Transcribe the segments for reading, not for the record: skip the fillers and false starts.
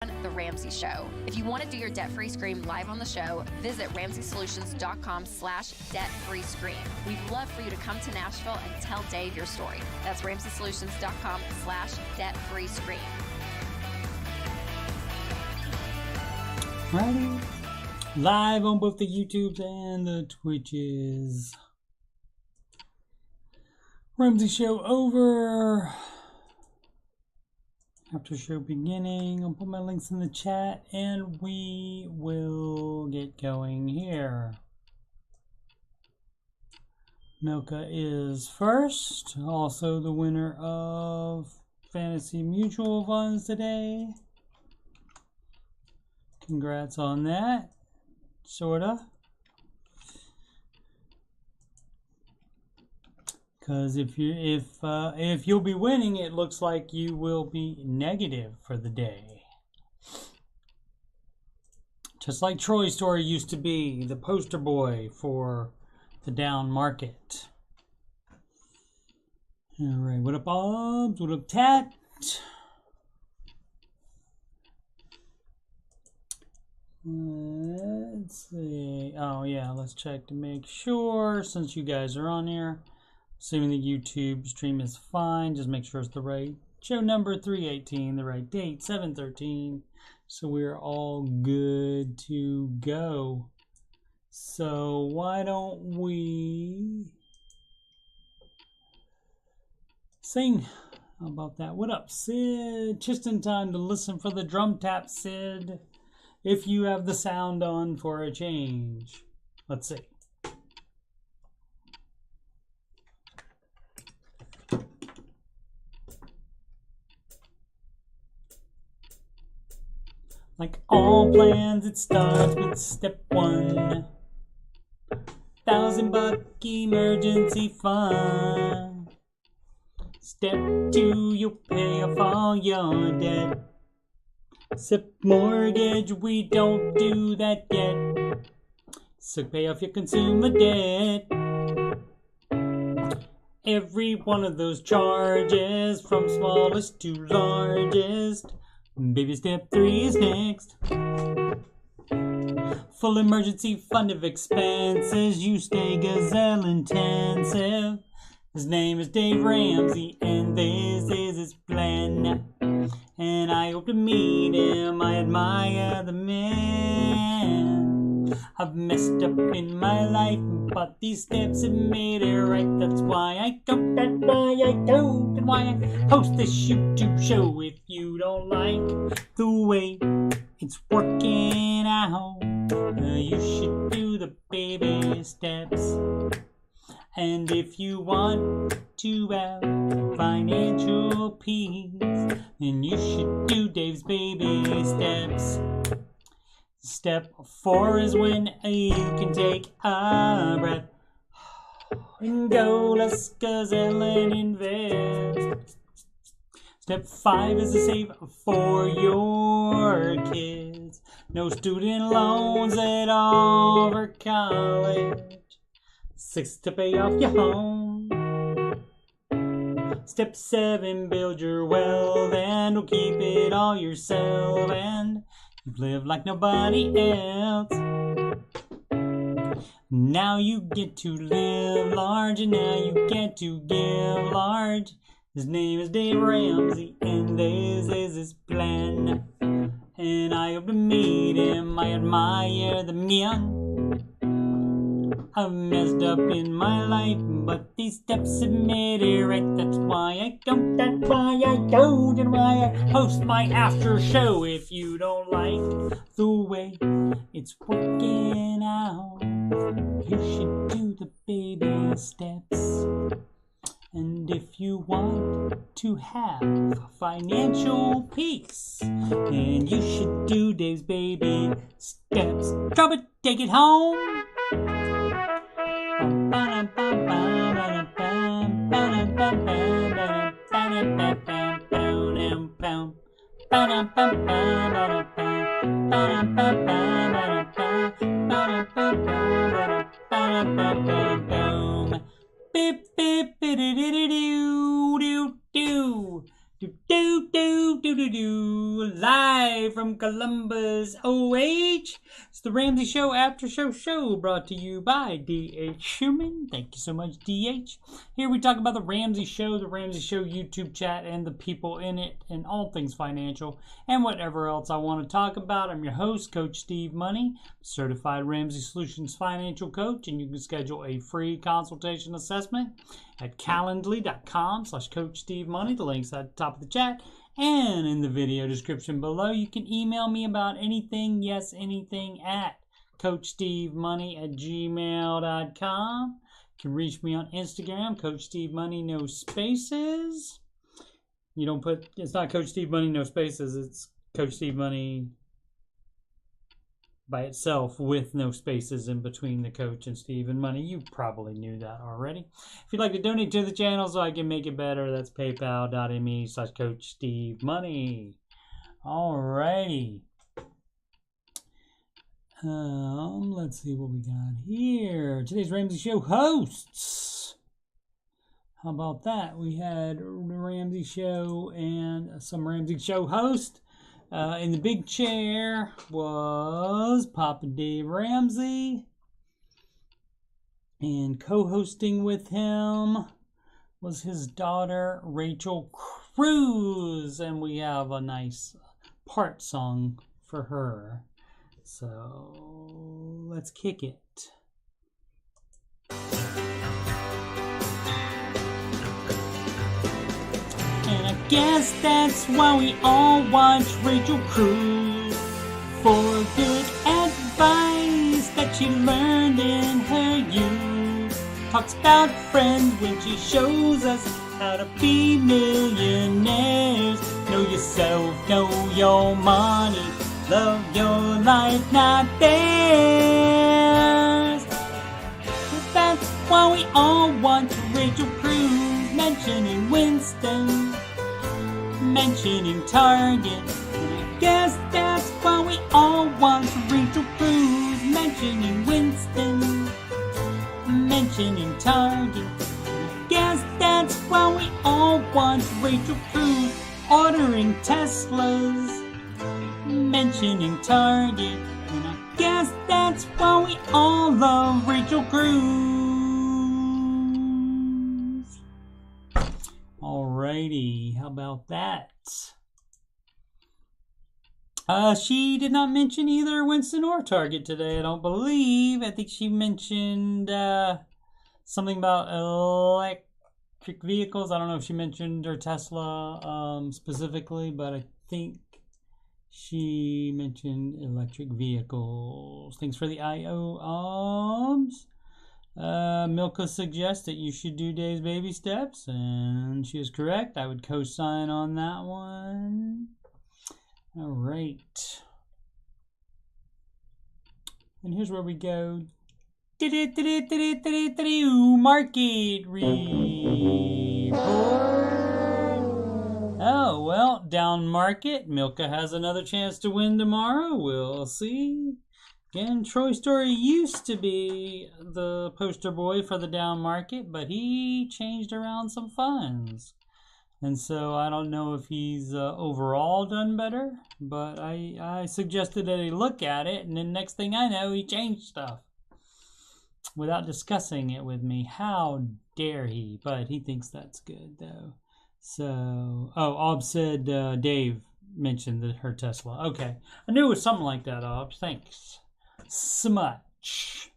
The Ramsey Show. If you want to do your debt-free scream live on the show, visit RamseySolutions.com/debt-free scream. We'd love for you to come to Nashville and tell Dave your story. That's RamseySolutions.com/debt-free scream. Ready? Live on both the YouTubes and the Twitches. Ramsey Show over. Aftershow beginning. I'll put my links in the chat and we will get going here. Milka is first. Also the winner of Fantasy Mutual Funds today. Congrats on that. Sorta. Because if you'll be winning, it looks like you will be negative for the day. Just like Troy Story used to be the poster boy for the down market. All right, what up, Bobs? What up, Tat? Let's see. Oh yeah, let's check to make sure since you guys are on here. Assuming the YouTube stream is fine, just make sure it's the right show number 318, the right date 7/13. So we're all good to go. So why don't we sing? How about that? What up, Sid? Just in time to listen for the drum tap, Sid. If you have the sound on for a change. Let's see. Like all plans, it starts with step 1. $1,000 emergency fund. Step 2, you'll pay off all your debt. Step mortgage, we don't do that yet. So pay off your consumer debt. Every one of those charges, from smallest to largest. Baby step 3 is next. Full emergency fund of expenses. You stay gazelle intensive. His name is Dave Ramsey and this is his plan. And I hope to meet him. I admire the man. I've messed up in my life, but these steps have made it right. That's why I don't, that's why I don't, and why I host this YouTube show. If you don't like the way it's working out, you should do the baby steps. And if you want to have financial peace, then you should do Dave's baby steps. Step 4 is when you can take a breath and go, let's gazelle and invest. Step 5 is to save for your kids. No student loans at all for college. 6 to pay off your home. Step 7, build your wealth and don't keep it all yourself and live like nobody else. Now you get to live large and now you get to give large. His name is Dave Ramsey and this is his plan. And I hope to meet him. I admire the man. I've messed up in my life, but these steps have made it right. That's why I don't, that's why I don't, and why I host my after show. If you don't like the way it's working out, you should do the baby steps. And if you want to have financial peace, then you should do Dave's baby steps. Drop it, take it home. Beep beep do do do do do do do Live from Columbus, OH. It's the Ramsey Show Aftershow brought to you by D.H. Schumann. Thank you so much, D.H. Here we talk about the Ramsey Show YouTube chat, and the people in it, and all things financial, and whatever else I want to talk about. I'm your host, Coach Steve Money, certified Ramsey Solutions financial coach, and you can schedule a free consultation assessment at calendly.com/Coach Steve Money. The link's at the top of the chat and in the video description below. You can email me about anything, yes, anything, at CoachSteveMoney@gmail.com. You can reach me on Instagram, Coach Steve Money, no spaces. You don't put, it's not Coach Steve Money, no spaces, it's Coach Steve Money by itself with no spaces in between the Coach and Steve and Money. You probably knew that already. If you'd like to donate to the channel so I can make it better, that's paypal.me/Coach Steve Money. Alrighty. Let's see what we got here. Today's Ramsey Show hosts. How about that? We had the Ramsey Show and some Ramsey Show host. In the big chair was Papa Dave Ramsey, and co-hosting with him was his daughter Rachel Cruz, and we have a nice part song for her. So let's kick it. And I guess that's why we all watch Rachel Cruz, for good advice that she learned in her youth. Talks about friends when she shows us how to be millionaires. Know yourself, know your money, love your life, not theirs. But that's why we all watch Rachel Cruz, mentioning Winston, mentioning Target. And I guess that's why we all want Rachel Cruz, mentioning Winston, mentioning Target. And I guess that's why we all want Rachel Cruz, ordering Teslas, mentioning Target. And I guess that's why we all love Rachel Cruz. Alrighty, how about that? She did not mention either Winston or Target today, I don't believe. I think she mentioned something about electric vehicles. I don't know if she mentioned her Tesla specifically, but I think she mentioned electric vehicles. Thanks for the IO. Milka suggests that you should do Dave's baby steps, and she is correct. I would co-sign on that one. All right. And here's where we go. Market report. Oh, well, down market. Milka has another chance to win tomorrow. We'll see. Again, Troy Story used to be the poster boy for the down market, but he changed around some funds. And so I don't know if he's overall done better, but I suggested that he look at it, and then next thing I know, he changed stuff without discussing it with me. How dare he? But he thinks that's good, though. So, Ob said Dave mentioned her Tesla. Okay. I knew it was something like that, Ob. Thanks so much.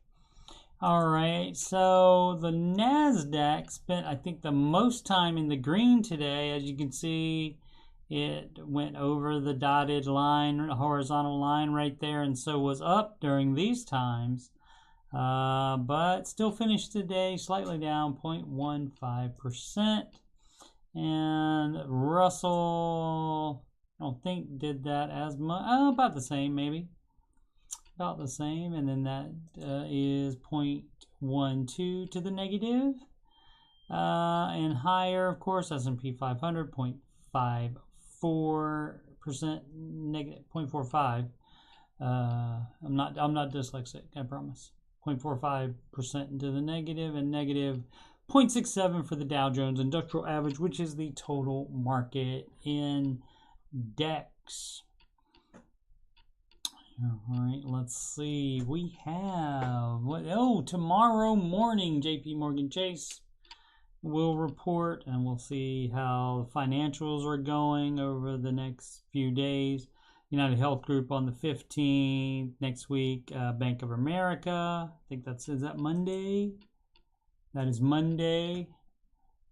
All right, so the NASDAQ spent, I think, the most time in the green today. As you can see, it went over the dotted line, horizontal line right there, and so was up during these times. But still finished today slightly down 0.15%. And Russell, I don't think did that as much. About the same, maybe. About the same, and then that is 0.12 to the negative. And higher, of course, S&P 500, 0.54% negative, 0.45. I'm not dyslexic, I promise. 0.45% into the negative, and negative 0.67 for the Dow Jones Industrial Average, which is the total market index. All right, let's see. We have tomorrow morning, JP Morgan Chase will report, and we'll see how the financials are going over the next few days. United Health Group on the 15th. Next week, Bank of America. I think is that Monday? That is Monday.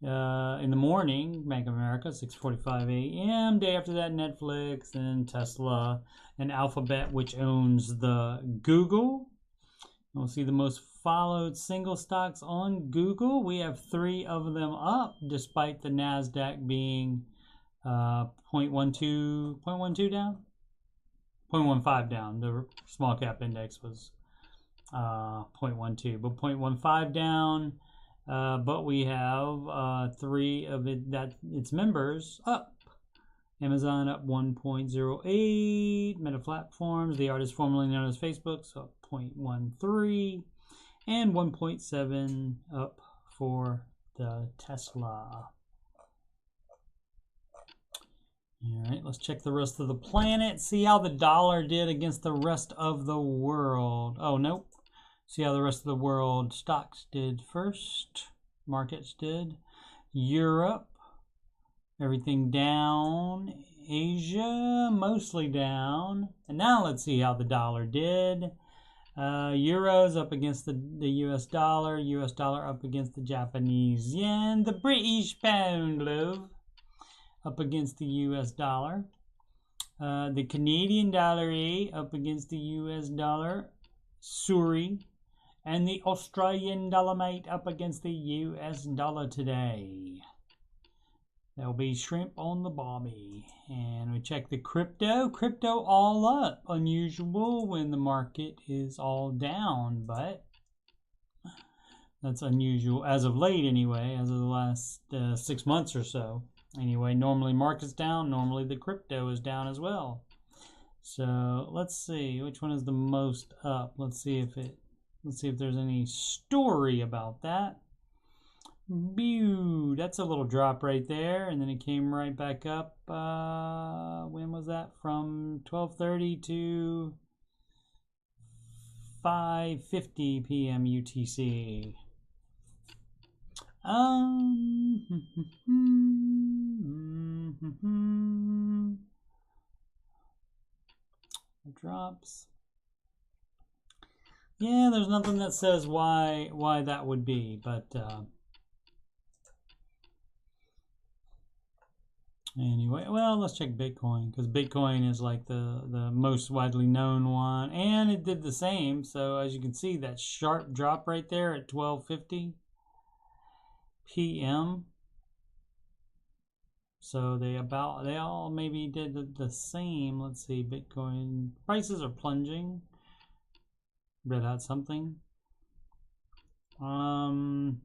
In the morning, Bank of America, 6:45 a.m. Day after that, Netflix and Tesla and Alphabet, which owns the Google. We'll see the most followed single stocks on Google. We have 3 of them up, despite the NASDAQ being 0.12 down. 0.15 down. The small cap index was 0.12, but 0.15 down. But we have 3 of its members up. Amazon up 1.08. Meta Platforms, the artist formerly known as Facebook, so up 0.13, and 1.7 up for the Tesla. All right, let's check the rest of the planet. See how the dollar did against the rest of the world. Oh, nope. See how the rest of the world stocks did first. Markets did. Europe, everything down. Asia, mostly down. And now let's see how the dollar did. Euros up against the US dollar. US dollar up against the Japanese yen. The British pound, love, up against the US dollar. The Canadian dollar up against the US dollar. Surrey. And the Australian dollar up against the US dollar today. There'll be shrimp on the barbie. And we check the crypto. Crypto all up. Unusual when the market is all down, but that's unusual as of late anyway, as of the last 6 months or so. Anyway, normally market's down, normally the crypto is down as well. So let's see which one is the most up. Let's see if there's any story about that. That's a little drop right there, and then it came right back up. When was that? From 12:30 to 5:50 p.m. UTC. Drops. Yeah, there's nothing that says why that would be, but anyway, well, let's check Bitcoin, because Bitcoin is like the most widely known one, and it did the same. So as you can see, that sharp drop right there at 12:50 p.m. So they all maybe did the same. Let's see, Bitcoin prices are plunging. Read out something. Bitcoin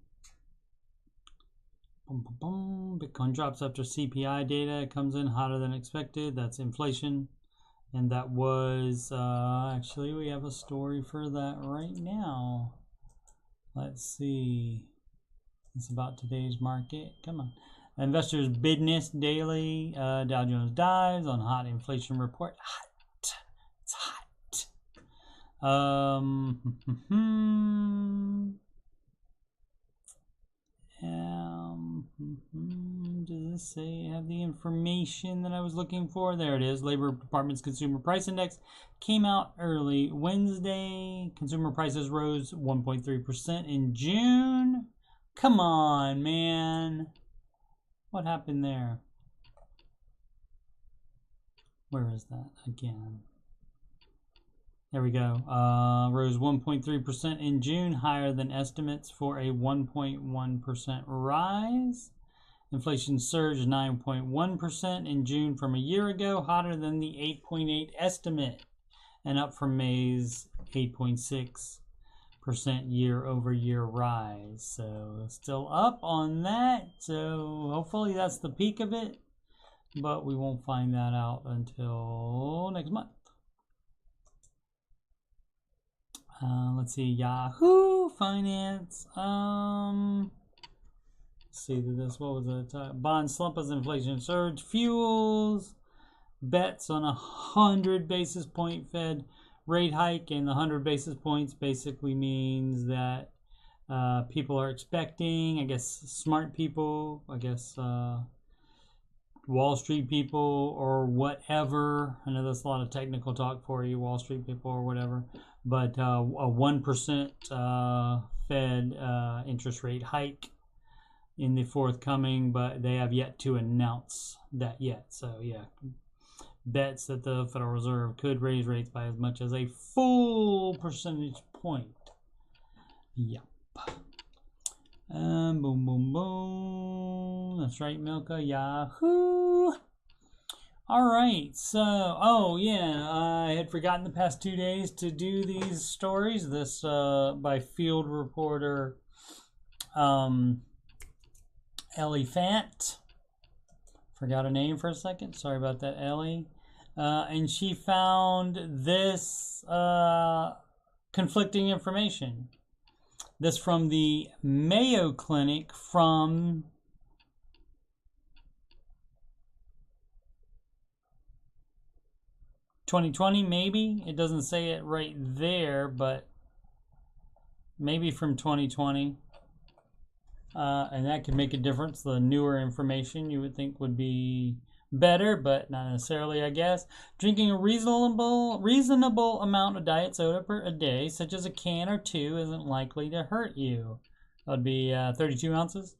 drops after CPI data. It comes in hotter than expected. That's inflation. And that was, actually, we have a story for that right now. Let's see. It's about today's market. Come on. Investors Business Daily. Dow Jones dives on hot inflation report. Hot. It's hot. Does this say have the information that I was looking for? There it is. Labor Department's Consumer Price Index came out early Wednesday. Consumer prices rose 1.3% in June. Come on, man. What happened there? Where is that again? There we go. Rose 1.3% in June, higher than estimates for a 1.1% rise. Inflation surged 9.1% in June from a year ago, hotter than the 8.8 estimate, and up from May's 8.6% year-over-year rise. So still up on that. So hopefully that's the peak of it, but we won't find that out until next month. Let's see, Yahoo Finance. see this. What was it? Bond slump as inflation surge. Fuels. Bets on 100 basis point Fed rate hike, and the 100 basis points basically means that people are expecting, I guess, smart people, I guess, Wall Street people or whatever. I know that's a lot of technical talk for you, Wall Street people or whatever, but a 1% Fed interest rate hike in the forthcoming, but they have yet to announce that yet. So yeah, bets that the Federal Reserve could raise rates by as much as a full percentage point. Yep. Boom, boom, boom. That's right, Milka. Yahoo. All right. So, oh yeah, I had forgotten the past 2 days to do these stories. This by field reporter Ellie Fant. Forgot her name for a second. Sorry about that, Ellie. And she found this conflicting information. This from the Mayo Clinic from (2020), maybe. It doesn't say it right there, but maybe from 2020. And that could make a difference. The newer information you would think would be better, but not necessarily, I guess. Drinking a reasonable amount of diet soda per day, such as a can or two, isn't likely to hurt you. That would be 32 ounces.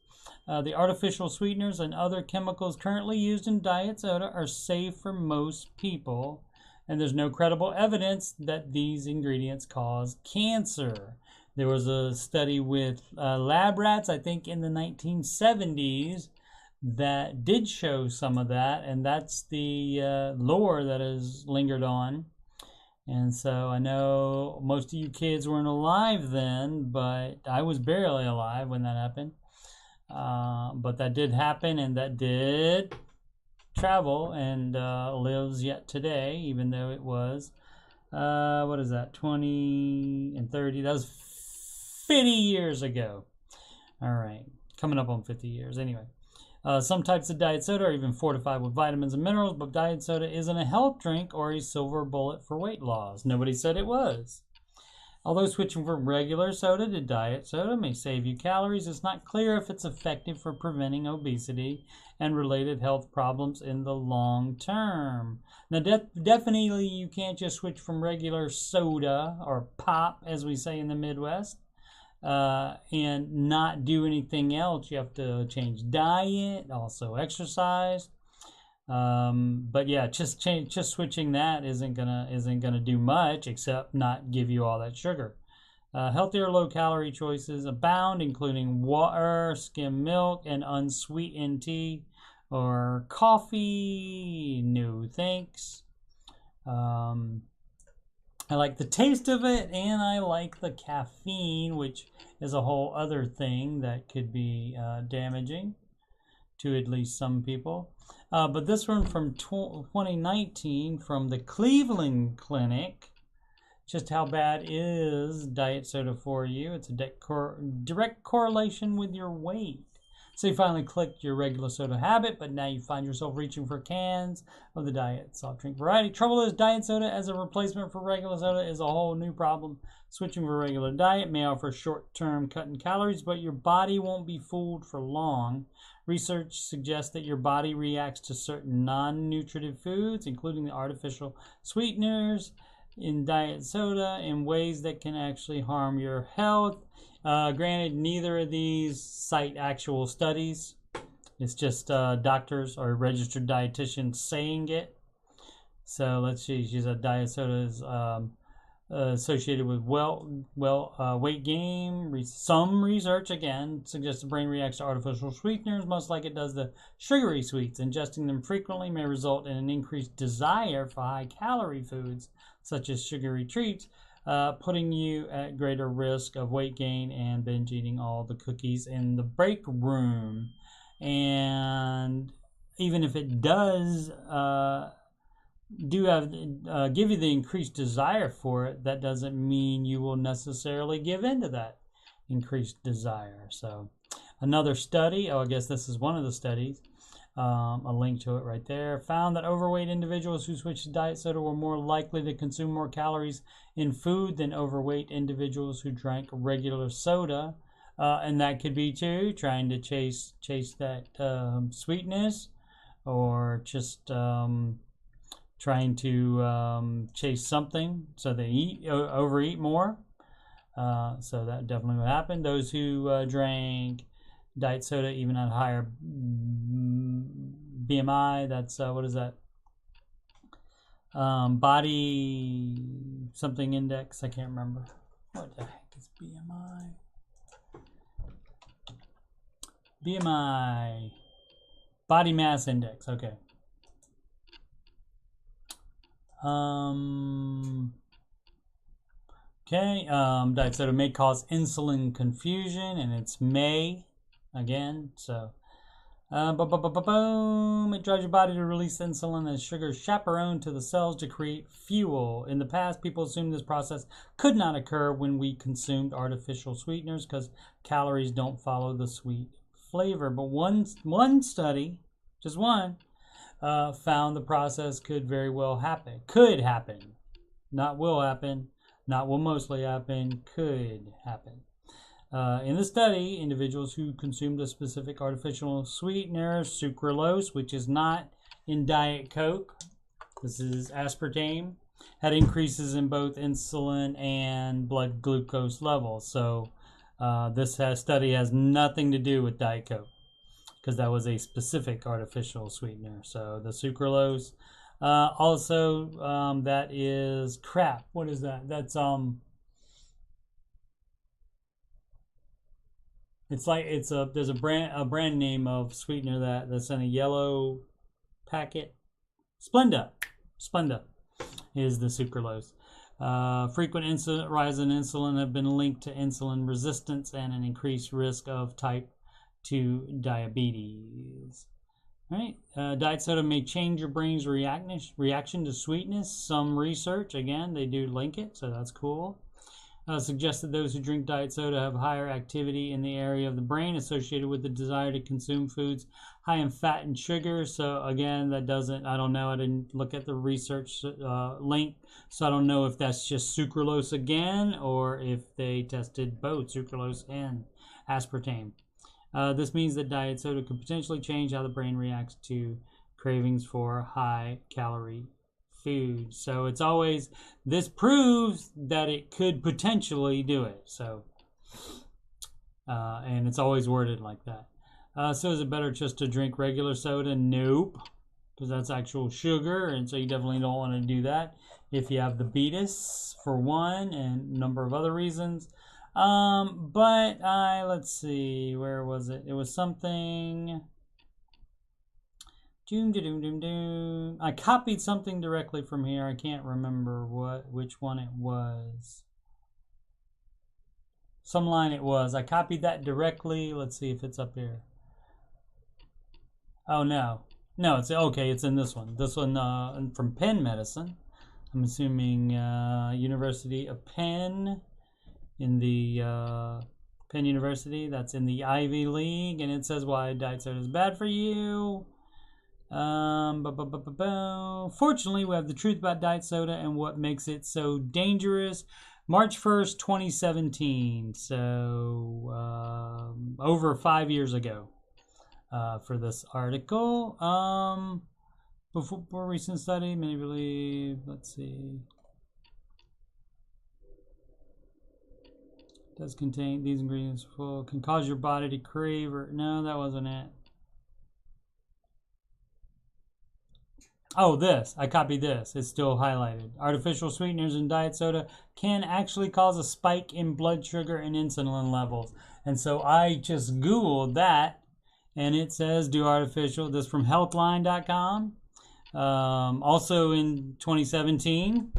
The artificial sweeteners and other chemicals currently used in diet soda are safe for most people, and there's no credible evidence that these ingredients cause cancer. There was a study with lab rats, I think in the 1970s, that did show some of that, and that's the lore that has lingered on. And so I know most of you kids weren't alive then, but I was barely alive when that happened. But that did happen, and that did travel, and lives yet today, even though it was, what is that, 20 and 30, that was 50 years ago. All right, coming up on 50 years. Anyway, some types of diet soda are even fortified with vitamins and minerals, but diet soda isn't a health drink or a silver bullet for weight loss. Nobody said it was. Although switching from regular soda to diet soda may save you calories, it's not clear if it's effective for preventing obesity and related health problems in the long term. Now, definitely you can't just switch from regular soda or pop, as we say in the Midwest, and not do anything else. You have to change diet, also exercise. But yeah, just switching that isn't gonna do much except not give you all that sugar. Healthier low-calorie choices abound, including water, skim milk, and unsweetened tea or coffee. No thanks. I like the taste of it, and I like the caffeine, which is a whole other thing that could be damaging to at least some people. But this one from 2019 from the Cleveland Clinic. Just how bad is diet soda for you? It's a direct correlation with your weight. So you finally clicked your regular soda habit, but now you find yourself reaching for cans of the diet soft drink variety. Trouble is, diet soda as a replacement for regular soda is a whole new problem. Switching for regular diet may offer short-term cut in calories, but your body won't be fooled for long. Research suggests that your body reacts to certain non-nutritive foods, including the artificial sweeteners in diet soda, in ways that can actually harm your health. Granted, neither of these cite actual studies. It's just doctors or registered dietitians saying it. So let's see. She said diet soda is associated with weight gain. Some research, again, suggests the brain reacts to artificial sweeteners, most like it does the sugary sweets. Ingesting them frequently may result in an increased desire for high-calorie foods, such as sugary treats, putting you at greater risk of weight gain and binge eating all the cookies in the break room. And even if it does give you the increased desire for it, that doesn't mean you will necessarily give in to that increased desire. So Another study, I guess this is one of the studies, a link to it right there, found that overweight individuals who switched to diet soda were more likely to consume more calories in food than overweight individuals who drank regular soda. And that could be too, trying to chase that sweetness, or just trying to chase something, so they overeat more. So that definitely would happen. Those who drank diet soda even at higher BMI, that's what is that? Body something index, I can't remember. What the heck is BMI? BMI, body mass index, okay. Diet soda may cause insulin confusion, and it's may, again, so. It drives your body to release insulin as sugar chaperone to the cells to create fuel. In the past, people assumed this process could not occur when we consumed artificial sweeteners because calories don't follow the sweet flavor. But one study, just one, found the process could very well happen. Could happen. Not will happen. Not will mostly happen. Could happen. In the study, individuals who consumed a specific artificial sweetener, sucralose, which is not in Diet Coke, this is aspartame, had increases in both insulin and blood glucose levels. So this study has nothing to do with Diet Coke, because that was a specific artificial sweetener. So the sucralose, also that is crap. What is that? That's it's like there's a brand name of sweetener that's in a yellow packet. Splenda is the sucralose. Frequent rise in insulin have been linked to insulin resistance and an increased risk of type 2 diabetes. All right. Diet soda may change your brain's reaction to sweetness. Some research, again, they do link it, so that's cool. Suggested those who drink diet soda have higher activity in the area of the brain associated with the desire to consume foods high in fat and sugar. So again, that doesn't, I don't know, I didn't look at the research link, so I don't know if that's just sucralose again, or if they tested both sucralose and aspartame. This means that diet soda could potentially change how the brain reacts to cravings for high calorie food. So it's always, this proves that it could potentially do it. So and it's always worded like that. So is it better just to drink regular soda? Nope, because that's actual sugar, and so you definitely don't want to do that if you have the beatus, for one, and a number of other reasons. But let's see, where was it? It was something. I copied something directly from here. I can't remember which one it was. Some line it was. I copied that directly. Let's see if it's up here. Oh, no. No, it's okay. It's in this one. This one from Penn Medicine. I'm assuming University of Penn, in the Penn University. That's in the Ivy League, and it says why diet soda is bad for you. Fortunately, we have the truth about diet soda and what makes it so dangerous. March 1st, 2017. So over 5 years ago for this article. Before recent study, many believe, let's see, does contain these ingredients full, can cause your body to crave, or no, that wasn't it. Oh, this. I copied this. It's still highlighted. Artificial sweeteners in diet soda can actually cause a spike in blood sugar and insulin levels. And so I just Googled that, and it says do artificial. This from healthline.com. Also in 2017,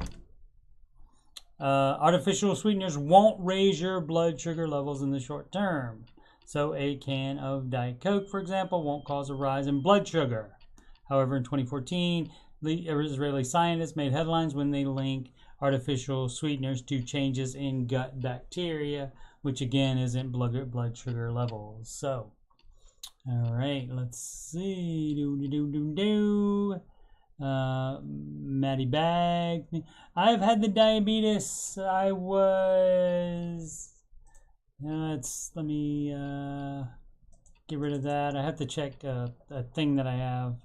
artificial sweeteners won't raise your blood sugar levels in the short term. So a can of Diet Coke, for example, won't cause a rise in blood sugar. However, in 2014, the Israeli scientists made headlines when they linked artificial sweeteners to changes in gut bacteria which again isn't blood sugar levels. So, all right, let's see. Maddie Bag. I've had the diabetes. I was. Let me get rid of that. I have to check a thing that I have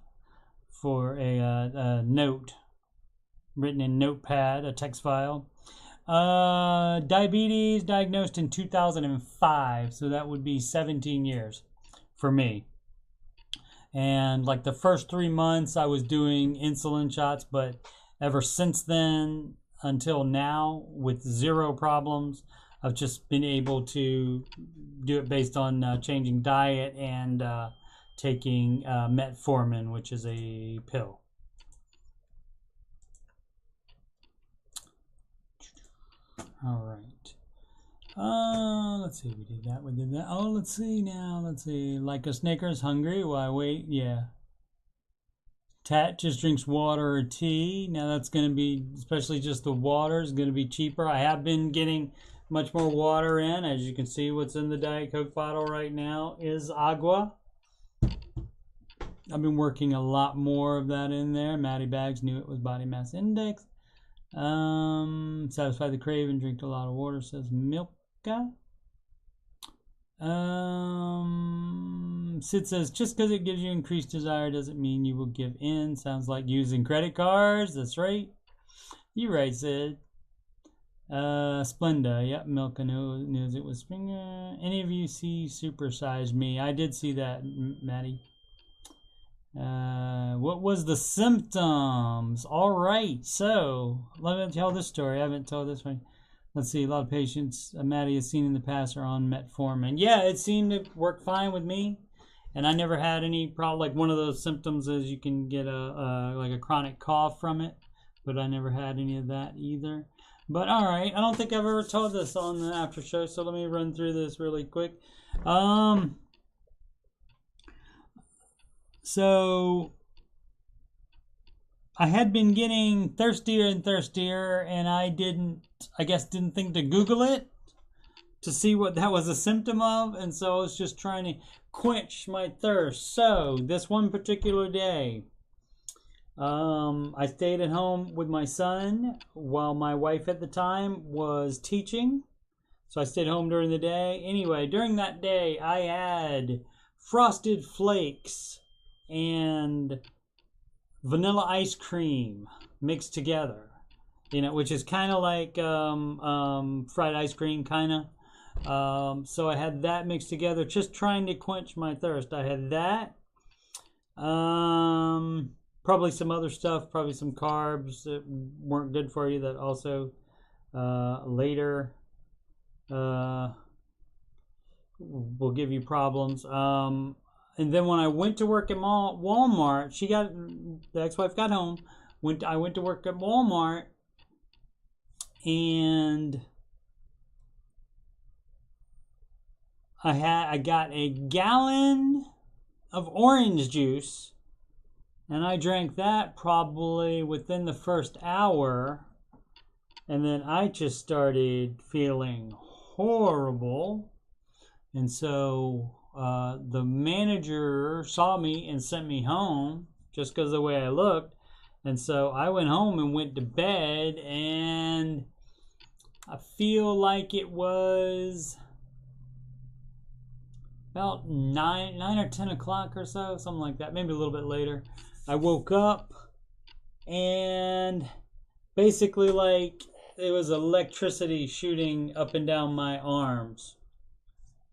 for a note written in Notepad, a text file. Diabetes diagnosed in 2005, so that would be 17 years for me. And like the first 3 months I was doing insulin shots, but ever since then until now, with 0 problems, I've just been able to do it based on changing diet and taking metformin, which is a pill. All right. Let's see. We did that. Oh, let's see now. Let's see. Like a Snickers, hungry? Why wait? Yeah. Tat just drinks water or tea. Now that's going to be, especially just the water, is going to be cheaper. I have been getting much more water in. As you can see, what's in the Diet Coke bottle right now is agua. I've been working a lot more of that in there. Maddie Bags knew it was body mass index. Satisfy the craving, drink a lot of water, says Milka. Sid says, just because it gives you increased desire doesn't mean you will give in. Sounds like using credit cards. That's right. You're right, Sid. Splenda. Yep, Milka knows it was Springer. Any of you see Super Size Me? I did see that, Maddie. What was the symptoms? All right, so let me tell this story. I haven't told this one. Let's see. A lot of patients Maddie has seen in the past are on metformin. Yeah, it seemed to work fine with me, and I never had any problem. Like one of those symptoms is you can get like a chronic cough from it, but I never had any of that either. But all right, I don't think I've ever told this on the after show, so let me run through this really quick. So I had been getting thirstier and thirstier, and I didn't think to Google it to see what that was a symptom of, and so I was just trying to quench my thirst. So this one particular day, I stayed at home with my son while my wife at the time was teaching. So I stayed home during the day. Anyway, during that day, I had Frosted Flakes and vanilla ice cream mixed together, which is kind of like fried ice cream, kind of. So I had that mixed together, just trying to quench my thirst. I had that. Probably some other stuff, probably some carbs that weren't good for you that also later will give you problems. And then when I went to work at Walmart, the ex-wife got home. I went to work at Walmart, and I got a gallon of orange juice, and I drank that probably within the first hour, and then I just started feeling horrible, and so the manager saw me and sent me home just because of the way I looked. And so I went home and went to bed, and I feel like it was about 9 or 10 o'clock or so, something like that, maybe a little bit later. I woke up, and basically like it was electricity shooting up and down my arms.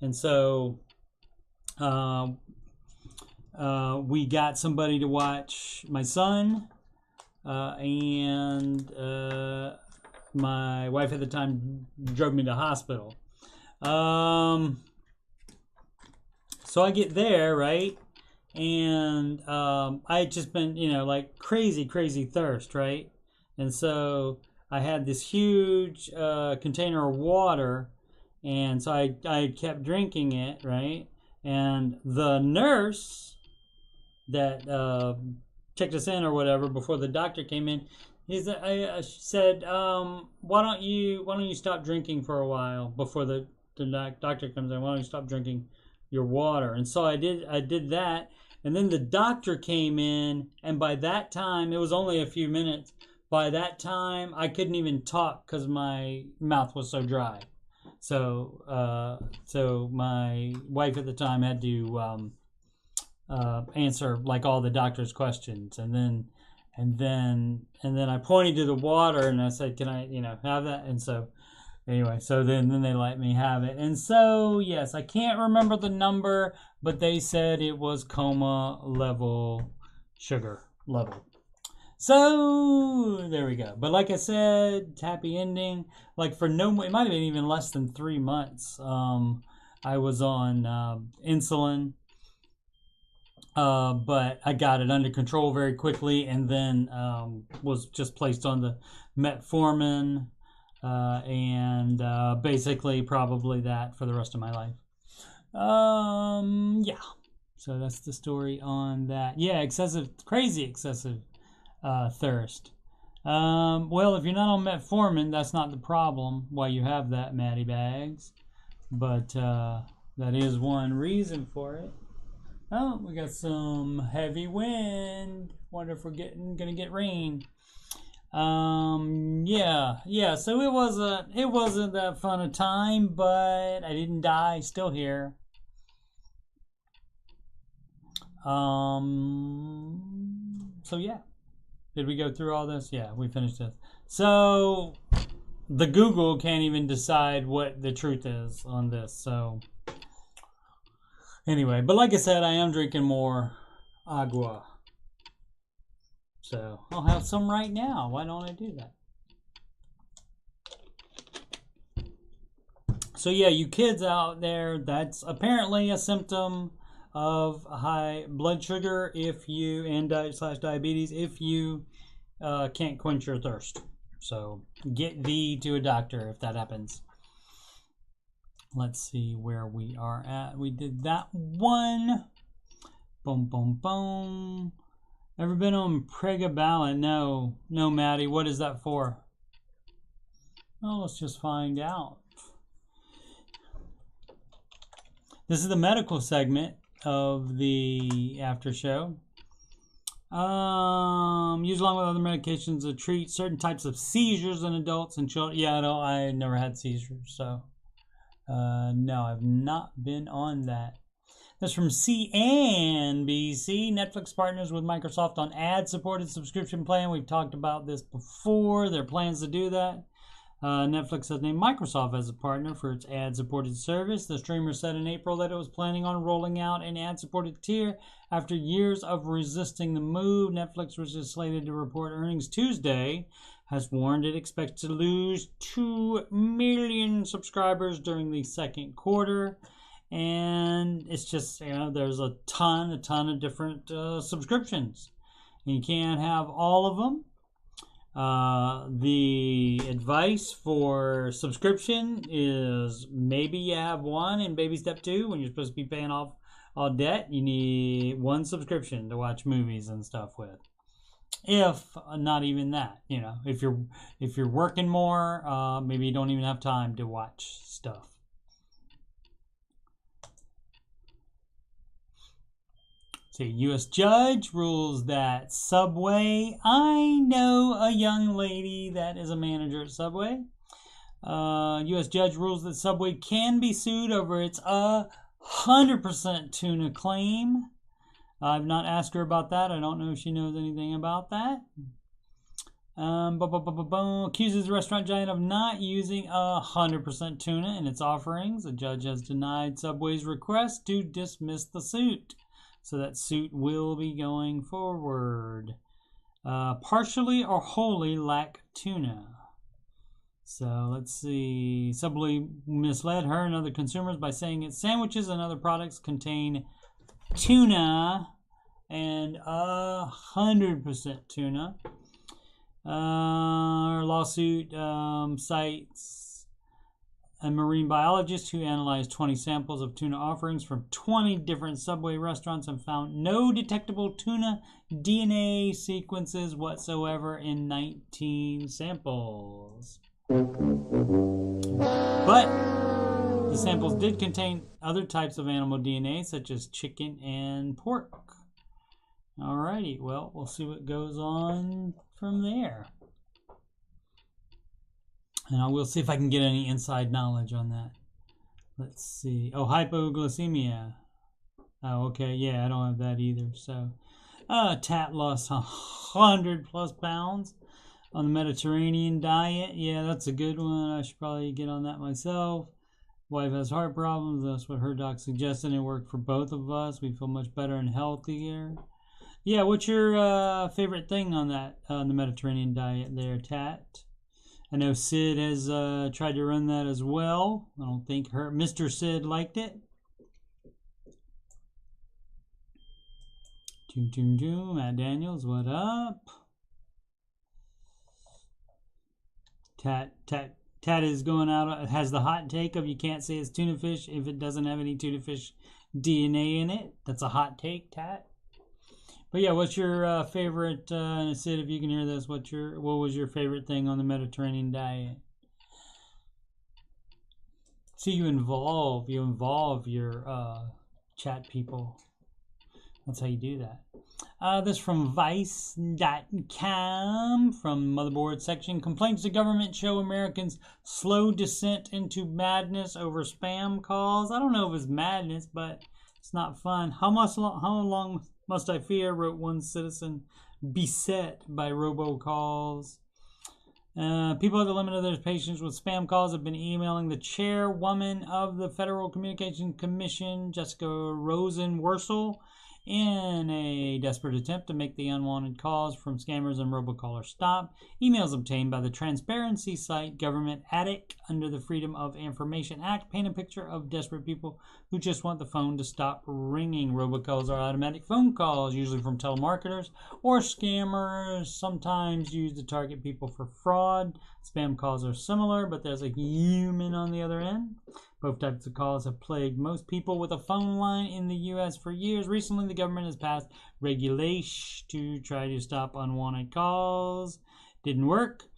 And so we got somebody to watch my son, and my wife at the time drove me to the hospital. So I get there, right? And I had just been, like crazy thirst, right? And so I had this huge container of water, and so I kept drinking it, right? And the nurse that checked us in or whatever before the doctor came in, she said, why don't you stop drinking for a while before the the doctor comes in, why don't you stop drinking your water? And so I did that. And then the doctor came in, and by that time, it was only a few minutes. By that time, I couldn't even talk because my mouth was so dry. So my wife at the time had to answer like all the doctor's questions, and then I pointed to the water and I said, "Can I, have that?" And so anyway, so then they let me have it. And so yes, I can't remember the number, but they said it was coma level sugar level. So there we go. But like I said, happy ending. Like it might have been even less than 3 months. I was on insulin, but I got it under control very quickly, and then was just placed on the metformin, and basically probably that for the rest of my life. Yeah. So that's the story on that. Yeah, crazy excessive thirst. Well, if you're not on metformin, that's not the problem why you have that, Matty Bags. But that is one reason for it. Oh, we got some heavy wind. Wonder if we're gonna get rain. Yeah. So it wasn't that fun a time, but I didn't die. Still here. So yeah. Did we go through all this? Yeah, we finished this. So the Google can't even decide what the truth is on this. So anyway, but like I said, I am drinking more agua. So I'll have some right now. Why don't I do that? So yeah, you kids out there, that's apparently a symptom of high blood sugar and diabetes if you can't quench your thirst. So get thee to a doctor if that happens. Let's see where we are at. We did that one. Boom, boom, boom. Ever been on pregabalin? No, Maddie. What is that for? Well, let's just find out. This is the medical segment of the after show. Used along with other medications to treat certain types of seizures in adults and children. Yeah, no, I never had seizures, so no, I've not been on that. That's from CNBC. Netflix partners with Microsoft on ad-supported subscription plan. We've talked about this before. There are plans to do that. Netflix has named Microsoft as a partner for its ad-supported service. The streamer said in April that it was planning on rolling out an ad-supported tier after years of resisting the move. Netflix, which is slated to report earnings Tuesday, has warned it expects to lose 2 million subscribers during the second quarter. And it's just, there's a ton of different subscriptions. And you can't have all of them. The advice for subscription is maybe you have one in baby step 2 when you're supposed to be paying off all debt. You need one subscription to watch movies and stuff with. If not even that, if you're working more, maybe you don't even have time to watch stuff. U.S. judge rules that Subway. I know a young lady that is a manager at Subway. U.S. judge rules that Subway can be sued over its 100% tuna claim. I've not asked her about that. I don't know if she knows anything about that. Accuses the restaurant giant of not using 100% tuna in its offerings. The judge has denied Subway's request to dismiss the suit. So that suit will be going forward. Partially or wholly lack tuna. So let's see. Subway misled her and other consumers by saying its sandwiches and other products contain tuna and 100% tuna. Our lawsuit cites a marine biologist who analyzed 20 samples of tuna offerings from 20 different Subway restaurants and found no detectable tuna DNA sequences whatsoever in 19 samples. But the The samples did contain other types of animal DNA, such as chicken and pork. Alrighty, well, we'll see what goes on from there. And I will see if I can get any inside knowledge on that. Let's see. Oh, hypoglycemia. Oh, okay. Yeah, I don't have that either. So, Tat lost 100+ pounds on the Mediterranean diet. Yeah, that's a good one. I should probably get on that myself. Wife has heart problems. That's what her doc suggested. It worked for both of us. We feel much better and healthier. Yeah, what's your favorite thing on that on the Mediterranean diet there, Tat? I know Sid has tried to run that as well. I don't think Mr. Sid liked it. Matt Daniels, what up? Tat is going out, has the hot take of you can't say it's tuna fish if it doesn't have any tuna fish DNA in it. That's a hot take, Tat. But yeah, what's your favorite, Sid, if you can hear this, what was your favorite thing on the Mediterranean diet? See, you involve your chat people. That's how you do that. This from Vice.com from Motherboard section. Complaints to government show Americans slow descent into madness over spam calls. I don't know if it's madness, but it's not fun. How long must I fear, wrote one citizen, beset by robocalls. People at the limit of their patience with spam calls have been emailing the chairwoman of the Federal Communications Commission, Jessica Rosenworcel, in a desperate attempt to make the unwanted calls from scammers and robocallers stop. Emails obtained by the transparency site Government Attic under the Freedom of Information Act paint a picture of desperate people who just want the phone to stop ringing. Robocalls are automatic phone calls, usually from telemarketers or scammers, sometimes used to target people for fraud. Spam calls are similar, but there's a human on the other end. Both types of calls have plagued most people with a phone line in the U.S. for years. Recently, the government has passed regulation to try to stop unwanted calls. Didn't work.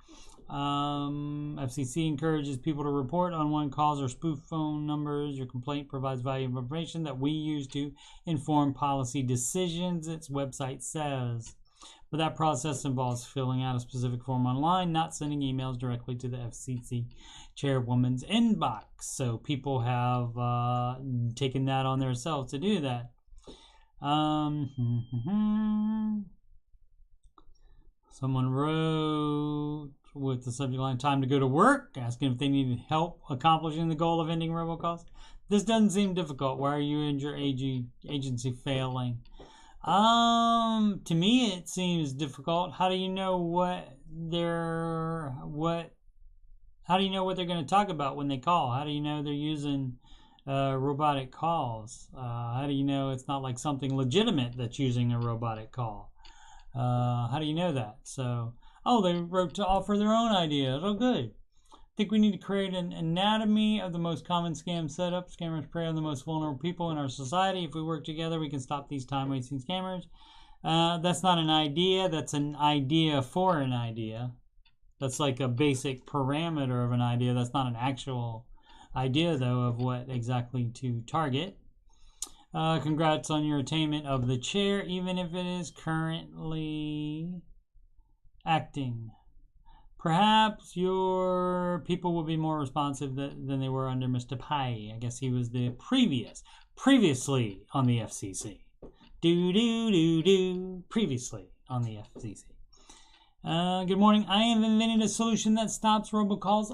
FCC encourages people to report unwanted calls or spoof phone numbers. Your complaint provides valuable information that we use to inform policy decisions, its website says. But that process involves filling out a specific form online, not sending emails directly to the FCC chairwoman's inbox. So people have taken that on themselves to do that. Someone wrote with the subject line, time to go to work, asking if they needed help accomplishing the goal of ending robocalls. This doesn't seem difficult. Why are you and your agency failing? To me it seems difficult. How do you know what they're going to talk about when they call? How do you know they're using robotic calls? How do you know it's not like something legitimate that's using a robotic call? How do you know that? So, they wrote to offer their own ideas. Oh, good. I think we need to create an anatomy of the most common scam setup. Scammers prey on the most vulnerable people in our society. If we work together, we can stop these time-wasting scammers. That's not an idea. That's an idea for an idea. That's like a basic parameter of an idea. That's not an actual idea, though, of what exactly to target. Congrats on your attainment of the chair, even if it is currently acting. Perhaps your people will be more responsive than they were under Mr. Pai. I guess he was the previously on the FCC. Previously on the FCC. Good morning. I have invented a solution that stops robocalls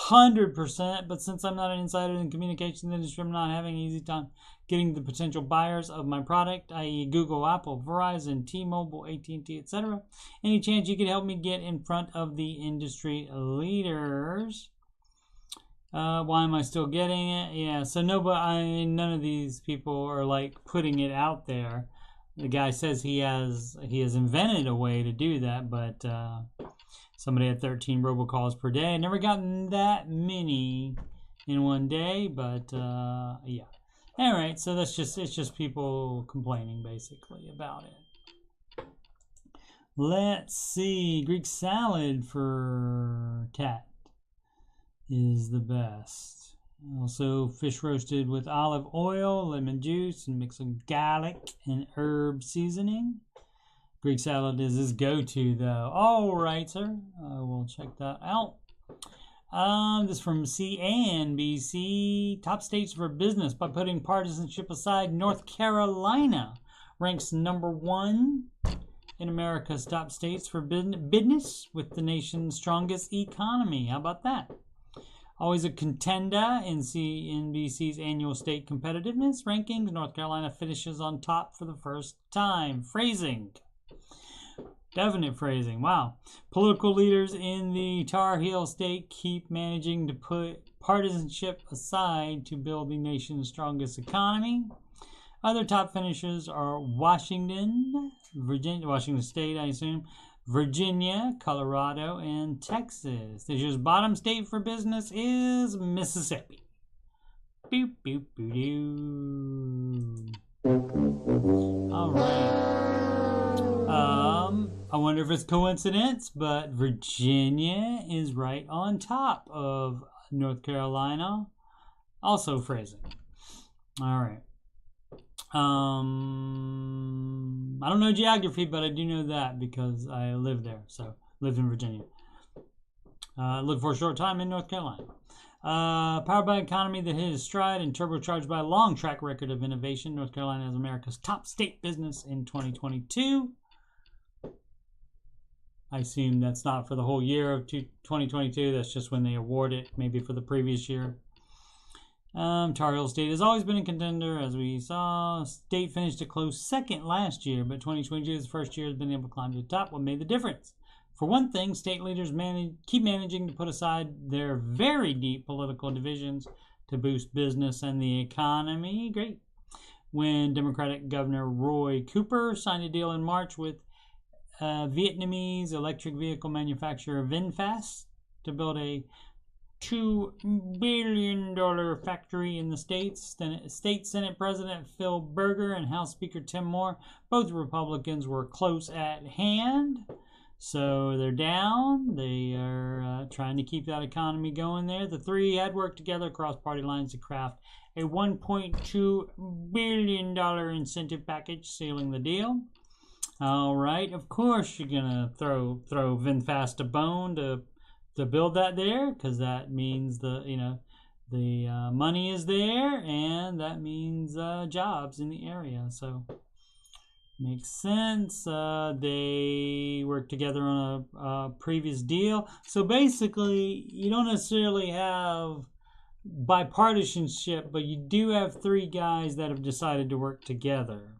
100%, but since I'm not an insider in the communications industry, I'm not having an easy time getting the potential buyers of my product, i.e. Google, Apple, Verizon, T-Mobile, AT&T, etc. Any chance you could help me get in front of the industry leaders? Why am I still getting it? Yeah, so none of these people are like putting it out there. The guy says he has invented a way to do that, but somebody had 13 robocalls per day. I never gotten that many in one day, but yeah. All right, so it's just people complaining basically about it. Let's see. Greek salad for Tat is the best. Also, fish roasted with olive oil, lemon juice, and mix of garlic and herb seasoning. Greek salad is his go-to, though. All right, sir. We'll check that out. This is from CNBC. Top states for business. By putting partisanship aside, North Carolina ranks #1 in America's top states for business with the nation's strongest economy. How about that? Always a contender in CNBC's annual state competitiveness rankings, North Carolina finishes on top for the first time. Phrasing. Definite phrasing. Wow. Political leaders in the Tar Heel state keep managing to put partisanship aside to build the nation's strongest economy. Other top finishers are Washington State, I assume, Virginia, Colorado, and Texas. This year's bottom state for business is Mississippi. Boop, boop, boop, doo. All right. I wonder if it's coincidence, but Virginia is right on top of North Carolina. Also phrasing. All right. I don't know geography, but I do know that because I lived there. So, lived in Virginia. Lived for a short time in North Carolina. Powered by an economy that hit its stride and turbocharged by a long track record of innovation, North Carolina is America's top state business in 2022. I assume that's not for the whole year of 2022. That's just when they award it, maybe for the previous year. Tar Heel State has always been a contender, as we saw. State finished a close second last year, but 2022 is the first year has been able to climb to the top. What made the difference? For one thing, state leaders keep managing to put aside their very deep political divisions to boost business and the economy. Great. When Democratic Governor Roy Cooper signed a deal in March with Vietnamese electric vehicle manufacturer VinFast to build a $2 billion factory in the States. State Senate President Phil Berger and House Speaker Tim Moore, both Republicans, were close at hand. So they're down. They are trying to keep that economy going there. The three had worked together across party lines to craft a $1.2 billion incentive package, sealing the deal. All right, of course you're gonna throw VinFast a bone to build that there, because that means the money is there, and that means jobs in the area. So makes sense. They worked together on a previous deal. So basically, you don't necessarily have bipartisanship, but you do have three guys that have decided to work together.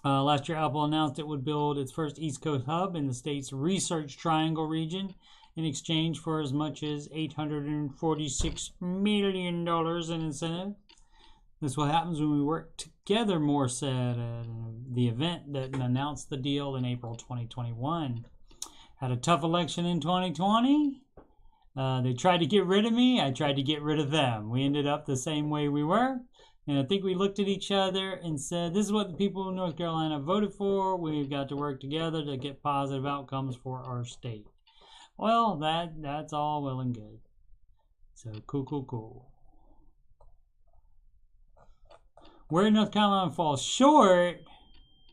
Last year, Apple announced it would build its first East Coast hub in the state's Research Triangle region in exchange for as much as $846 million in incentive. This is what happens when we work together, Moore said at the event that announced the deal in April 2021. Had a tough election in 2020. They tried to get rid of me. I tried to get rid of them. We ended up the same way we were. And I think we looked at each other and said, this is what the people of North Carolina voted for. We've got to work together to get positive outcomes for our state. Well, that's all well and good. So, cool. Where North Carolina falls short,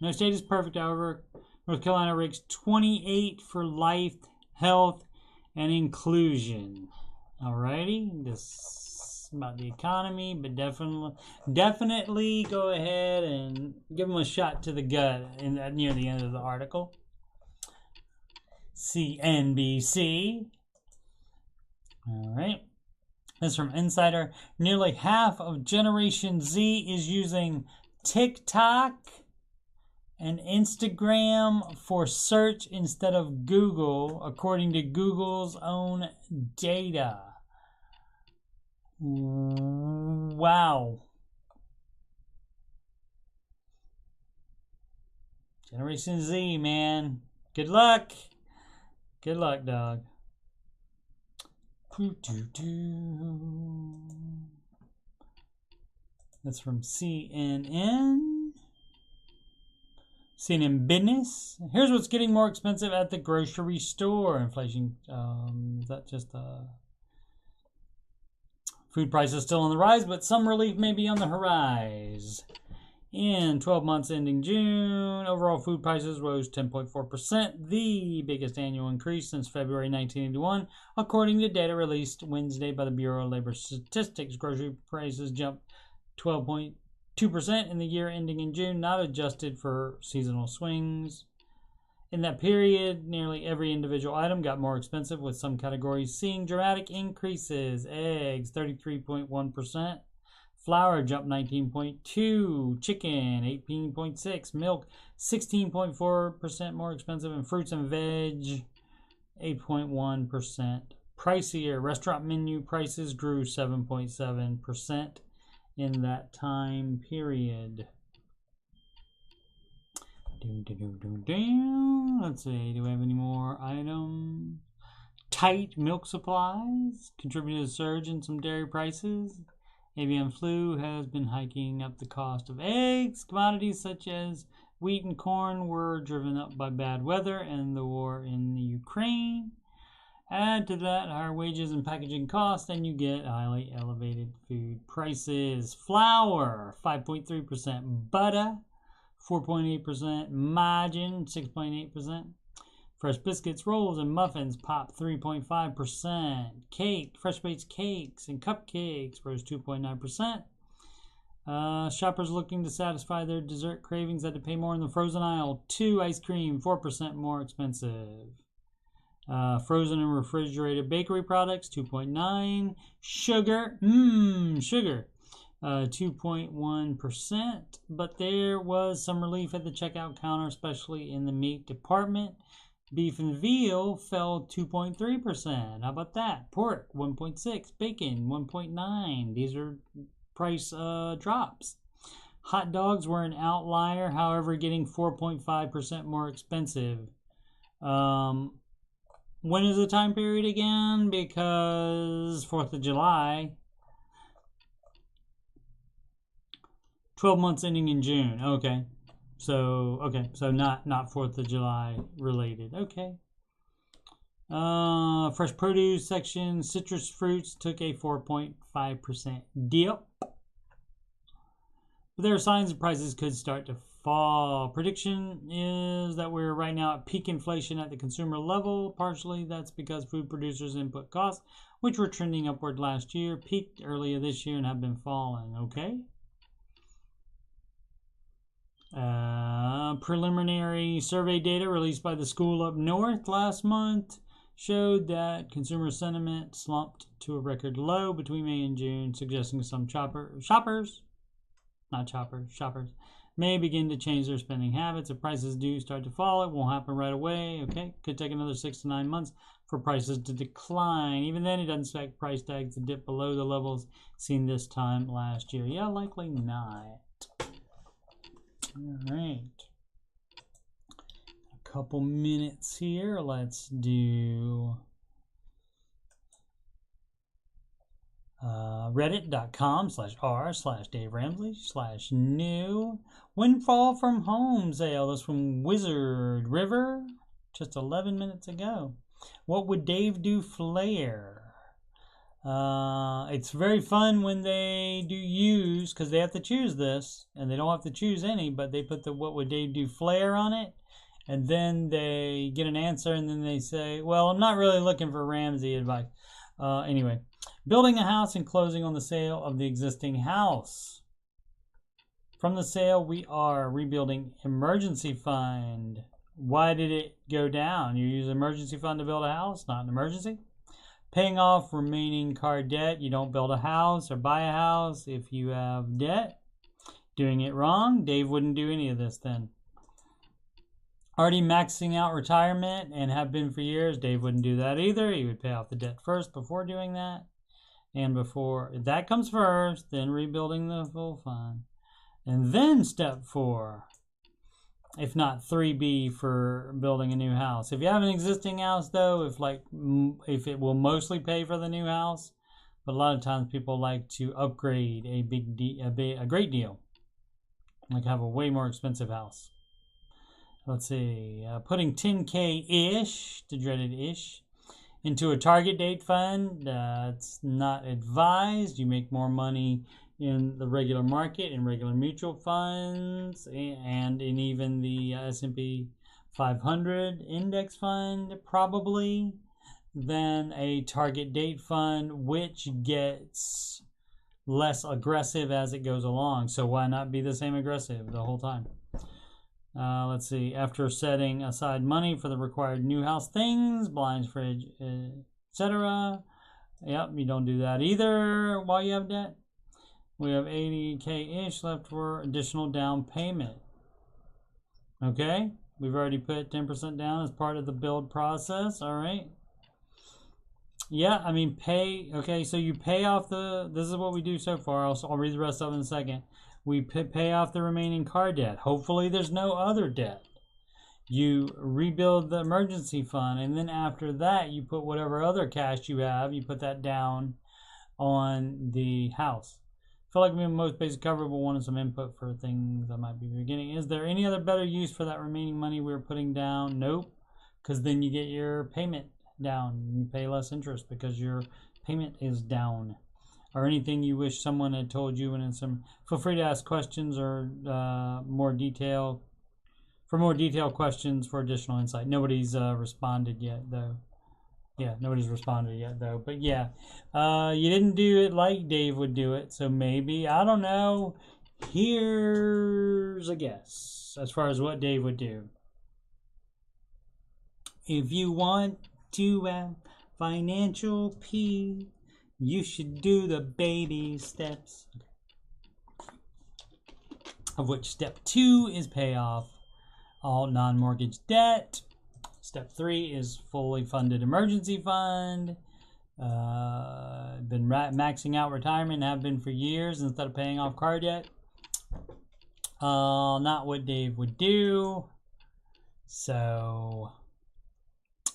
no state is perfect, however. North Carolina ranks 28 for life, health, and inclusion. Alrighty, this about the economy, but definitely go ahead and give them a shot to the gut near the end of the article. CNBC. All right. This is from Insider. Nearly half of Generation Z is using TikTok and Instagram for search instead of Google, according to Google's own data. Wow. Generation Z, man. Good luck. Good luck, dog. That's from CNN. CNN Business. Here's what's getting more expensive at the grocery store. Inflation. Is that just Food prices still on the rise, but some relief may be on the horizon. In 12 months ending June, overall food prices rose 10.4%, the biggest annual increase since February 1981, according to data released Wednesday by the Bureau of Labor Statistics. Grocery prices jumped 12.2% in the year ending in June, not adjusted for seasonal swings. In that period, nearly every individual item got more expensive, with some categories seeing dramatic increases. Eggs, 33.1%. Flour jumped 19.2%. Chicken, 18.6%. Milk, 16.4% more expensive. And fruits and veg, 8.1% pricier. Restaurant menu prices grew 7.7% in that time period. Let's see, do we have any more items? Tight milk supplies contributed to a surge in some dairy prices. Avian flu has been hiking up the cost of eggs. Commodities such as wheat and corn were driven up by bad weather and the war in the Ukraine. Add to that higher wages and packaging costs, and you get highly elevated food prices. Flour, 5.3%. Butter, 4.8%. Margarine, 6.8%. Fresh biscuits, rolls, and muffins popped 3.5%. Cake, fresh baked cakes, and cupcakes rose 2.9%. Shoppers looking to satisfy their dessert cravings had to pay more in the frozen aisle. 2 ice cream, 4% more expensive. Frozen and refrigerated bakery products, 2.9%. Sugar, 2.1%, but there was some relief at the checkout counter, especially in the meat department. Beef and veal fell 2.3%. How about that? Pork, 1.6%. Bacon, 1.9%. These are price drops. Hot dogs were an outlier, however, getting 4.5% more expensive. When is the time period again? Because 4th of July. 12 months ending in June. Okay. So not 4th of July related. Okay. Fresh produce section, citrus fruits took a 4.5% dip. But there are signs that prices could start to fall. Prediction is that we're right now at peak inflation at the consumer level. Partially that's because food producers' input costs, which were trending upward last year, peaked earlier this year and have been falling. Okay. Preliminary survey data released by the school up north last month showed that consumer sentiment slumped to a record low between May and June, suggesting some shoppers may begin to change their spending habits. If prices do start to fall, it won't happen right away. Okay, could take another 6 to 9 months for prices to decline. Even then, it doesn't expect price tags to dip below the levels seen this time last year. Yeah, likely not. All right, a couple minutes here. Let's do reddit.com/r/Dave Ramsey/new windfall from home sale. That's from Wizard River just 11 minutes ago. What would Dave do flare? It's very fun when they do use, because they have to choose this, and they don't have to choose any, but they put the what would Dave do flare on it, and then they get an answer, and then they say, well, I'm not really looking for Ramsey advice. Anyway, building a house and closing on the sale of the existing house. From the sale, we are rebuilding emergency fund. Why did it go down? You use emergency fund to build a house, not an emergency. Paying off remaining car debt. You don't build a house or buy a house if you have debt. Doing it wrong. Dave wouldn't do any of this then. Already maxing out retirement and have been for years. Dave wouldn't do that either. He would pay off the debt first before doing that. And before that comes first, then rebuilding the full fund. And then step 4. If not 3B for building a new house. If you have an existing house though, if it will mostly pay for the new house, but a lot of times people like to upgrade a great deal, like have a way more expensive house. Let's see, putting 10K-ish, the dreaded ish, into a target date fund. It's not advised. You make more money in the regular market, in regular mutual funds, and in even the S&P 500 index fund, probably, than a target date fund, which gets less aggressive as it goes along. So why not be the same aggressive the whole time? Let's see. After setting aside money for the required new house things, blinds, fridge, etc. Yep, you don't do that either while you have debt. We have 80K-ish left for additional down payment. Okay, we've already put 10% down as part of the build process. All right. Yeah, I mean, okay, so you pay off this is what we do so far. I'll read the rest of it in a second. We pay off the remaining car debt. Hopefully there's no other debt. You rebuild the emergency fund, and then after that, you put whatever other cash you have, you put that down on the house. I feel like we have most basic cover, but wanted some input for things I might be beginning. Is there any other better use for that remaining money we're putting down? Nope, because then you get your payment down. You pay less interest because your payment is down. Or anything you wish someone had told you, and feel free to ask questions or more detailed questions for additional insight. Nobody's responded yet, though. Yeah, nobody's responded yet, though. But yeah, you didn't do it like Dave would do it, so maybe, I don't know. Here's a guess as far as what Dave would do. If you want to have financial peace, you should do the baby steps, of which step 2 is pay off all non-mortgage debt. Step 3 is fully funded emergency fund. Been maxing out retirement, have been for years instead of paying off car debt. Not what Dave would do. So,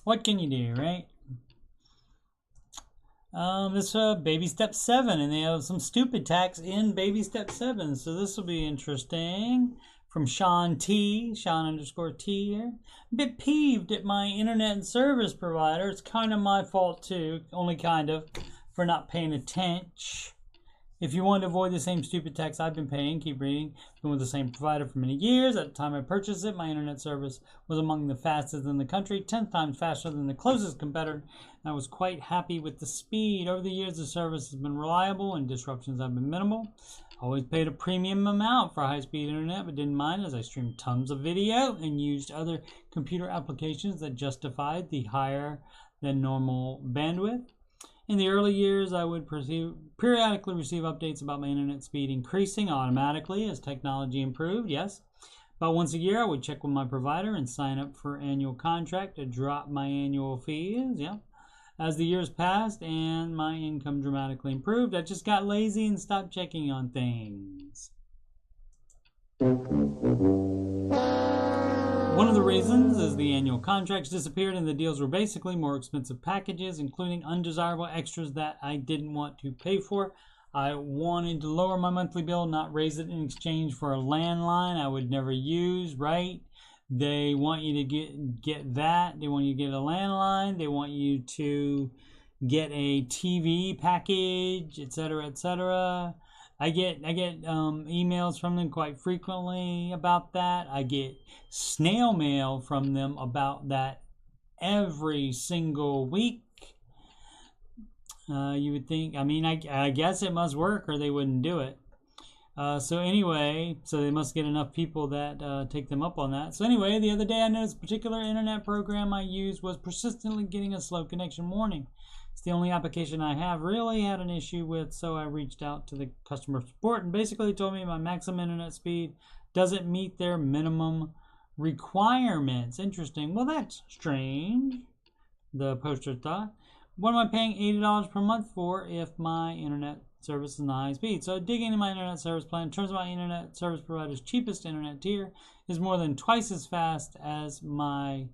what can you do, right? This baby step 7, and they have some stupid tax in baby step 7, so this will be interesting. From Sean T, Sean_T here. A bit peeved at my internet and service provider. It's kind of my fault too, only kind of, for not paying attention. If you want to avoid the same stupid tax I've been paying, keep reading. Been with the same provider for many years. At the time I purchased it, my internet service was among the fastest in the country, 10 times faster than the closest competitor. I was quite happy with the speed. Over the years, the service has been reliable and disruptions have been minimal. Always paid a premium amount for high-speed internet, but didn't mind as I streamed tons of video and used other computer applications that justified the higher than normal bandwidth. In the early years, I would periodically receive updates about my internet speed increasing automatically as technology improved, yes. About once a year, I would check with my provider and sign up for an annual contract to drop my annual fees, yeah. As the years passed and my income dramatically improved, I just got lazy and stopped checking on things. One of the reasons is the annual contracts disappeared and the deals were basically more expensive packages, including undesirable extras that I didn't want to pay for. I wanted to lower my monthly bill, not raise it in exchange for a landline I would never use, right? They want you to get that. They want you to get a landline. They want you to get a TV package, etc., etc. I get emails from them quite frequently about that. I get snail mail from them about that every single week. You would think, I mean, I guess it must work or they wouldn't do it. So anyway, so they must get enough people that take them up on that. So anyway, the other day I noticed a particular internet program I used was persistently getting a slow connection warning. It's the only application I have really had an issue with, so I reached out to the customer support and basically told me my maximum internet speed doesn't meet their minimum requirements. Interesting. Well, that's strange, the poster thought. What am I paying $80 per month for if my internet service is not high speed? So digging into my internet service plan, turns out my internet service provider's cheapest internet tier is more than twice as fast as my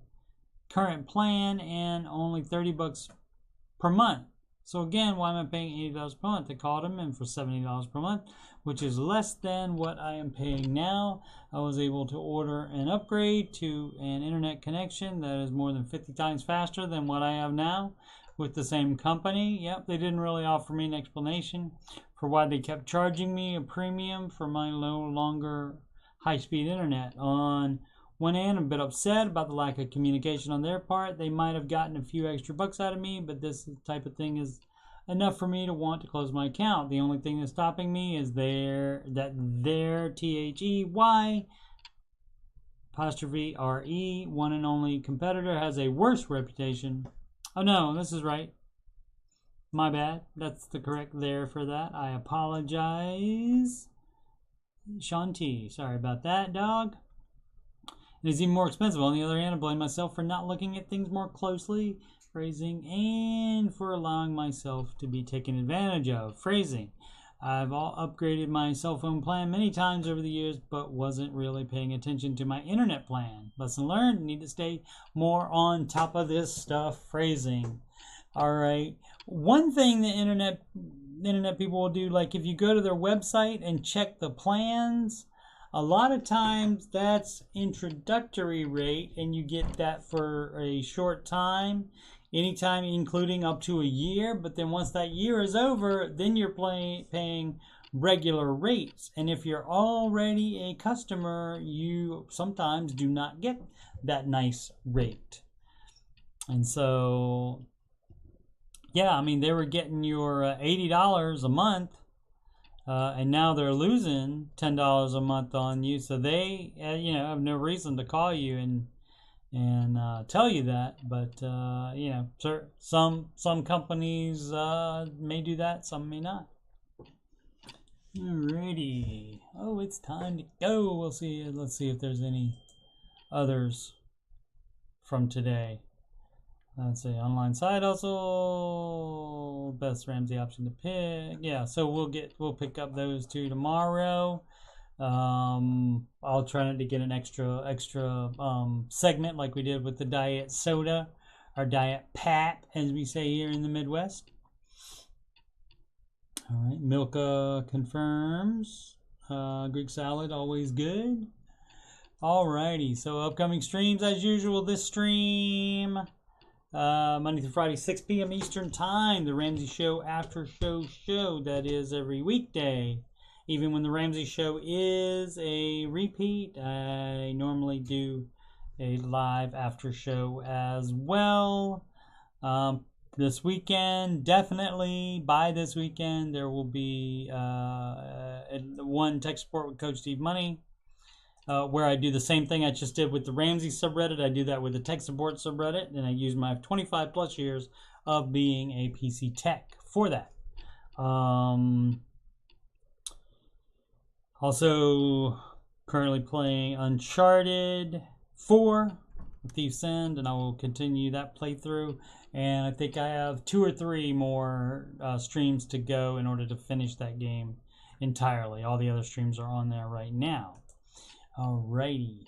current plan and only $30 per month. So again, why am I paying $80 per month? I called them in for $70 per month, which is less than what I am paying now. I was able to order an upgrade to an internet connection that is more than 50 times faster than what I have now. with the same company. Yep, they didn't really offer me an explanation for why they kept charging me a premium for my no longer high-speed internet. On one hand, I'm a bit upset about the lack of communication on their part. They might have gotten a few extra bucks out of me, but this type of thing is enough for me to want to close my account. The only thing that's stopping me is their THEY apostrophe RE, one and only competitor, has a worse reputation. Oh no, this is right. My bad. That's the correct there for that. I apologize. Sean T. Sorry about that, dog. It is even more expensive. On the other hand, I blame myself for not looking at things more closely, phrasing, and for allowing myself to be taken advantage of. Phrasing. I've upgraded my cell phone plan many times over the years, but wasn't really paying attention to my internet plan. Lesson learned, need to stay more on top of this stuff. Phrasing. All right. One thing the internet people will do, like if you go to their website and check the plans, a lot of times that's introductory rate, and you get that for a short time, anytime including up to a year. But then once that year is over, then you're paying regular rates. And if you're already a customer, you sometimes do not get that nice rate. And so, yeah, I mean, they were getting your $80 a month. And now they're losing $10 a month on you, so they, have no reason to call you and tell you that. But some companies may do that, some may not. Alrighty. Oh, it's time to go. We'll see. Let's see if there's any others from today. Let's see, online side hustle, best Ramsey option to pick. Yeah, so we'll pick up those two tomorrow. I'll try not to get an extra segment like we did with the diet soda, or diet pap, as we say here in the Midwest. All right, Milka confirms. Greek salad, always good. Alrighty, so upcoming streams as usual. This stream. Monday through Friday, 6 p.m. Eastern Time, the Ramsey Show Aftershow show. That is every weekday. Even when the Ramsey Show is a repeat, I normally do a live Aftershow as well. This weekend, definitely, by this weekend, there will be one Tech Support with Coach Steve Money. Where I do the same thing I just did with the Ramsey subreddit. I do that with the Tech Support subreddit, and I use my 25 plus years of being a PC tech for that. Also, currently playing Uncharted 4 Thief's End, and I will continue that playthrough. And I think I have 2 or 3 more streams to go in order to finish that game entirely. All the other streams are on there right now. Alrighty.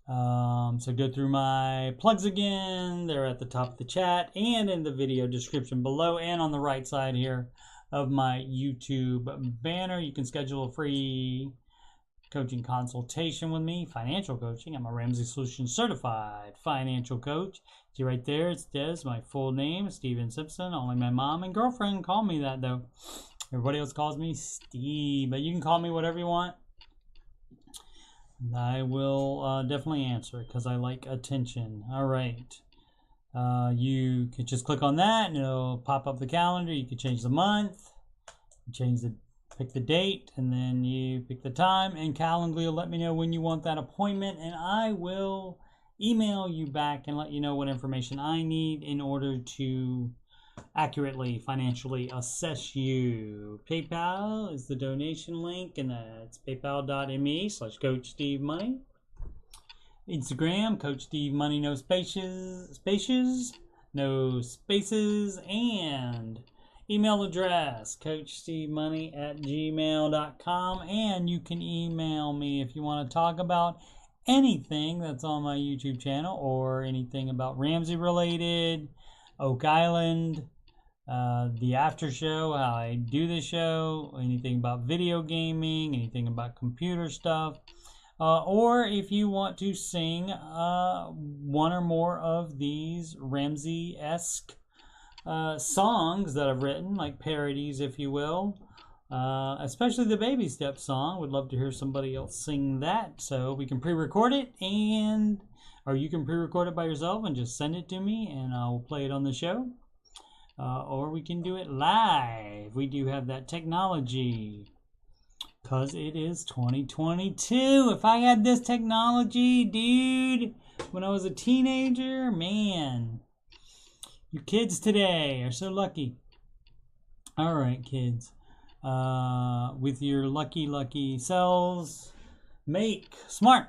So go through my plugs again. They're at the top of the chat and in the video description below, and on the right side here of my YouTube banner. You can schedule a free coaching consultation with me, financial coaching. I'm a Ramsey Solutions certified financial coach. See right there, it says my full name, Steven Simpson. Only my mom and girlfriend call me that though. Everybody else calls me Steve, but you can call me whatever you want. I will definitely answer because I like attention. All right. You could just click on that and it'll pop up the calendar. You could change the month, pick the date, and then you pick the time, and Calendly will let me know when you want that appointment, and I will email you back and let you know what information I need in order to accurately financially assess you. PayPal is the donation link, and that's paypal.me/CoachSteveMoney. Instagram, Coach Steve Money, no spaces, and email address, CoachSteveMoney@gmail.com, and you can email me if you want to talk about anything that's on my YouTube channel or anything about Ramsey related, Oak Island, the after show, how I do the show, anything about video gaming, anything about computer stuff, or if you want to sing one or more of these Ramsey-esque songs that I've written, like parodies, if you will. Especially the Baby Step song. Would love to hear somebody else sing that. So we can pre-record it, or you can pre-record it by yourself and just send it to me, and I'll play it on the show. Or we can do it live. We do have that technology. Because it is 2022. If I had this technology, dude, when I was a teenager, man. You kids today are so lucky. Alright, kids. With your lucky selves, make smart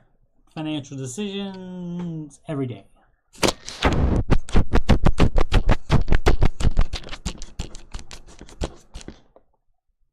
financial decisions every day.